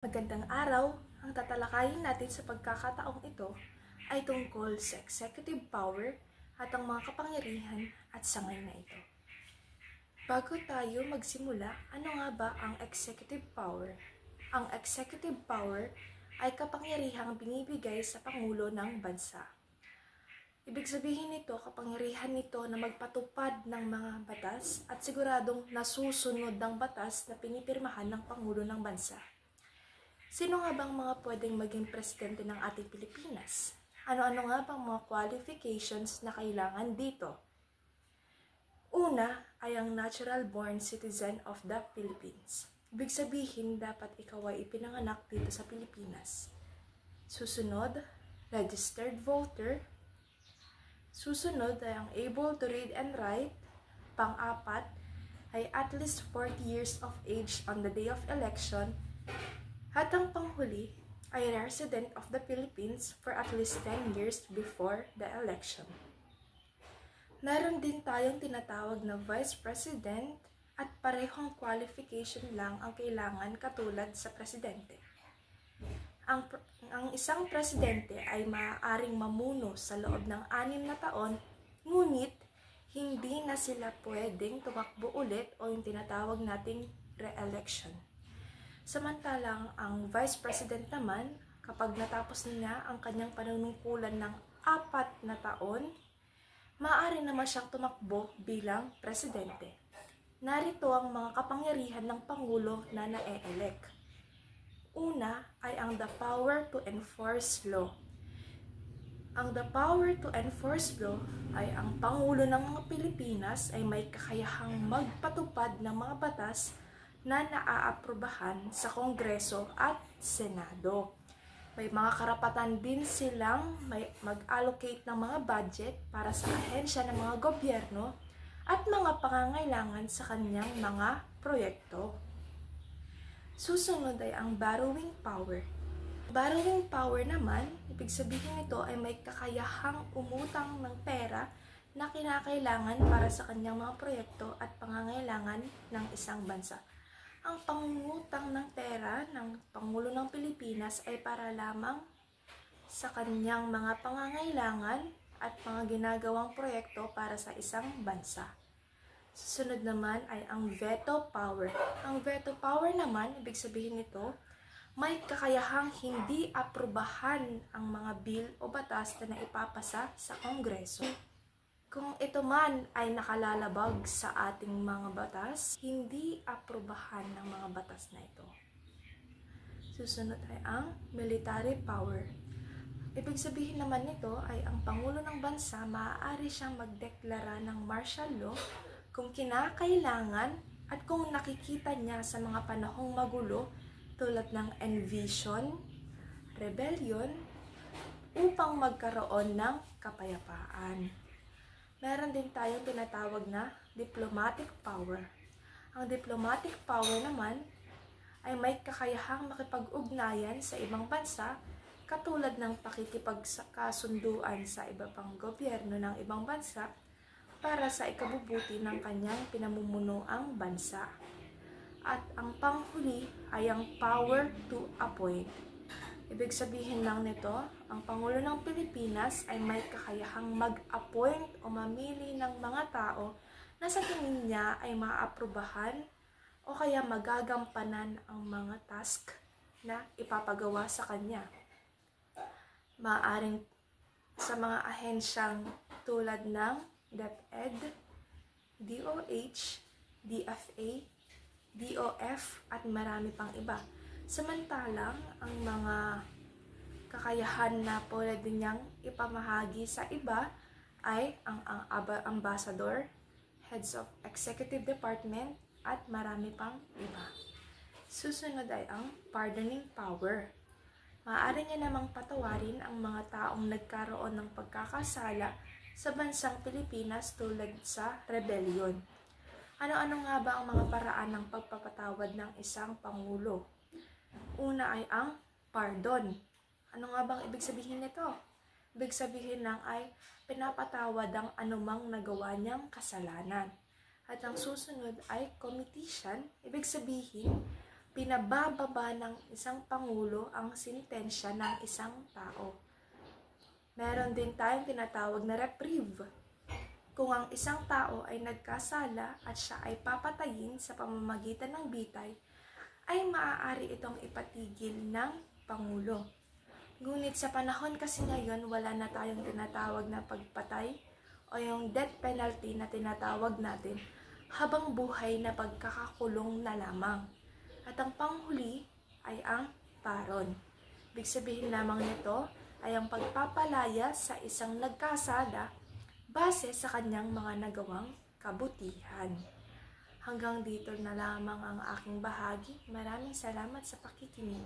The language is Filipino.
Magandang araw! Ang tatalakayin natin sa pagkakataong ito ay tungkol sa executive power at ang mga kapangyarihan at sangay na ito. Bago tayo magsimula, ano nga ba ang executive power? Ang executive power ay kapangyarihang binibigay sa Pangulo ng bansa. Ibig sabihin nito, kapangyarihan nito na magpatupad ng mga batas at siguradong nasusunod ng batas na pinipirmahan ng Pangulo ng bansa. Sino nga bang mga pwedeng maging presidente ng ating Pilipinas? Ano-ano nga bang mga qualifications na kailangan dito? Una ay ang natural-born citizen of the Philippines. Ibig sabihin, dapat ikaw ay ipinanganak dito sa Pilipinas. Susunod, registered voter. Susunod ay ang able to read and write. Pang-apat ay at least 40 years of age on the day of election. At ang panghuli ay resident of the Philippines for at least 10 years before the election. Meron din tayong tinatawag na Vice President at parehong qualification lang ang kailangan katulad sa Presidente. Ang isang Presidente ay maaaring mamuno sa loob ng 6 na taon, ngunit hindi na sila pwedeng tumakbo ulit o yung tinatawag nating re-election. Samantalang ang Vice President naman, kapag natapos niya ang kanyang panunungkulan ng 4 na taon, maaari naman siyang tumakbo bilang Presidente. Narito ang mga kapangyarihan ng Pangulo na na-elect. Una ay ang the power to enforce law. Ang the power to enforce law ay ang Pangulo ng mga Pilipinas ay may kakayahang magpatupad ng mga batas na naaaprubahan sa Kongreso at Senado. May mga karapatan din silang mag-allocate ng mga budget para sa ahensya ng mga gobyerno at mga pangangailangan sa kanyang mga proyekto. Susunod ay ang borrowing power. Borrowing power naman, ibig sabihin nito ay may kakayahang umutang ng pera na kinakailangan para sa kanyang mga proyekto at pangangailangan ng isang bansa. Ang pangungutang ng pera ng Pangulo ng Pilipinas ay para lamang sa kanyang mga pangangailangan at mga ginagawang proyekto para sa isang bansa. Susunod naman ay ang veto power. Ang veto power naman, ibig sabihin nito, may kakayahang hindi aprubahan ang mga bill o batas na naipapasa sa Kongreso. Kung ito man ay nakalalabag sa ating mga batas, hindi aprubahan ng mga batas na ito. Susunod ay ang military power. Ibig sabihin naman nito ay ang Pangulo ng bansa maaari siyang magdeklara ng martial law kung kinakailangan at kung nakikita niya sa mga panahong magulo tulad ng invasion, rebellion, upang magkaroon ng kapayapaan. Meron din tayong tinatawag na diplomatic power. Ang diplomatic power naman ay may kakayahang makipag-ugnayan sa ibang bansa katulad ng pakikipagkasunduan sa iba pang gobyerno ng ibang bansa para sa ikabubuti ng kanyang pinamumunuang bansa. At ang panghuli ay ang power to appoint. Ibig sabihin lang nito, ang Pangulo ng Pilipinas ay may kakayahang mag-appoint o mamili ng mga tao na sa tingin niya ay maaprubahan o kaya magagampanan ang mga task na ipapagawa sa kanya. Maaaring sa mga ahensyang tulad ng DepEd, DOH, DFA, DOF at marami pang iba. Samantalang ang mga kakayahan na pwede niyang ipamahagi sa iba ay ang ambassador, heads of executive department at marami pang iba. Susunod ay ang pardoning power. Maaari niya namang patawarin ang mga taong nagkaroon ng pagkakasala sa bansang Pilipinas tulad sa rebellion. Ano-ano nga ba ang mga paraan ng pagpapatawad ng isang pangulo? Una ay ang pardon. Ano nga bang ibig sabihin nito? Ibig sabihin lang ay pinapatawad ang anumang nagawa niyang kasalanan. At ang susunod ay comitition. Ibig sabihin, pinabababa ng isang pangulo ang sentensya ng isang tao. Meron din tayong tinatawag na reprieve. Kung ang isang tao ay nagkasala at siya ay papatayin sa pamamagitan ng bitay, ay maaari itong ipatigil ng pangulo. Ngunit sa panahon kasi ngayon, wala na tayong tinatawag na pagpatay o yung death penalty na tinatawag natin, habang buhay na pagkakakulong na lamang. At ang panghuli ay ang paron. Ibig sabihin lamang nito ay ang pagpapalaya sa isang nagkasala base sa kanyang mga nagawang kabutihan. Hanggang dito na lamang ang aking bahagi. Maraming salamat sa pakikinig.